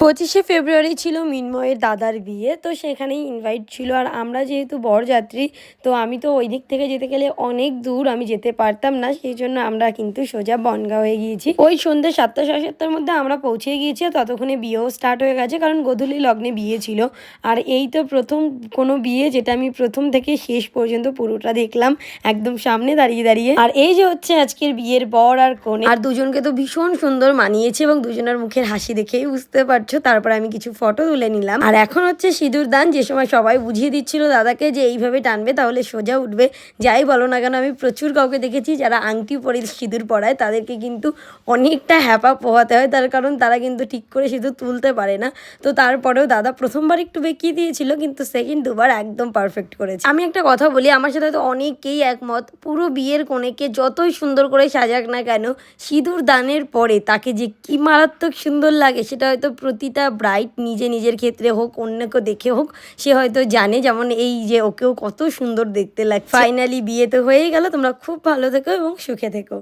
25শে ফেব্রুয়ারি ছিল মিন্ময়ের দাদার বিয়ে, তো সেখানেই ইনভাইট ছিল। আর আমরা যেহেতু বরযাত্রী, তো আমি তো ওই দিক থেকে যেতে গেলে অনেক দূর আমি যেতে পারতাম না, সেই জন্য আমরা কিন্তু সোজা বনগাঁ হয়ে গিয়েছি। ওই সন্ধ্যে 7টা সাড়ে 7টার মধ্যে আমরা পৌঁছে গিয়েছি। ততক্ষণে বিয়েও স্টার্ট হয়ে গেছে, কারণ গোধূলি লগ্নে বিয়ে ছিল। আর এই তো প্রথম কোনো বিয়ে যেটা আমি প্রথম থেকে শেষ পর্যন্ত পুরোটা দেখলাম একদম সামনে দাঁড়িয়ে দাঁড়িয়ে। আর এই যে হচ্ছে আজকের বিয়ের বর আর কনে, আর দুজনকে তো ভীষণ সুন্দর মানিয়েছে এবং দুজনের মুখের হাসি দেখেই বুঝতে পারছো। তারপর আমি কিছু ফটো তুলে নিলাম। আর এখন হচ্ছে সিঁদুর দান, যে সময় সবাই বুঝিয়ে দিচ্ছিল দাদাকে যে এইভাবে টানবে তাহলে সোজা উঠবে। যাই বলো না কেন, আমি প্রচুর কাউকে দেখেছি যারা আংটি পরে সিঁদুর পরায়, তাদেরকে কিন্তু অনেকটা হ্যাপা পোহাতে হয়, তার কারণ তারা কিন্তু ঠিক করে সিঁদুর তুলতে পারে না। তো তারপরেও দাদা প্রথমবার একটু বেঁকিয়ে দিয়েছিল, কিন্তু সেকেন্ড দুবার একদম পারফেক্ট করেছে। আমি একটা কথা বলি, আমার সাথে তো অনেকেই একমত, পুরো বিয়ের কনেকে যতই সুন্দর করে সাজাক না কেন, সিঁদুর দানের পরে তাকে যে কি মারাত্মক সুন্দর লাগে সেটা হয়তো প্রতিটা ব্রাইড নিজের ক্ষেত্রে হোক, অন্যকে দেখে হোক, সে হয়তো জানে। যেমন এই যে ওকেও কত সুন্দর দেখতে লাগে। ফাইনালি বিয়ে তো হয়েই গেল। তোমরা খুব ভালো থেকো এবং সুখে থেকো।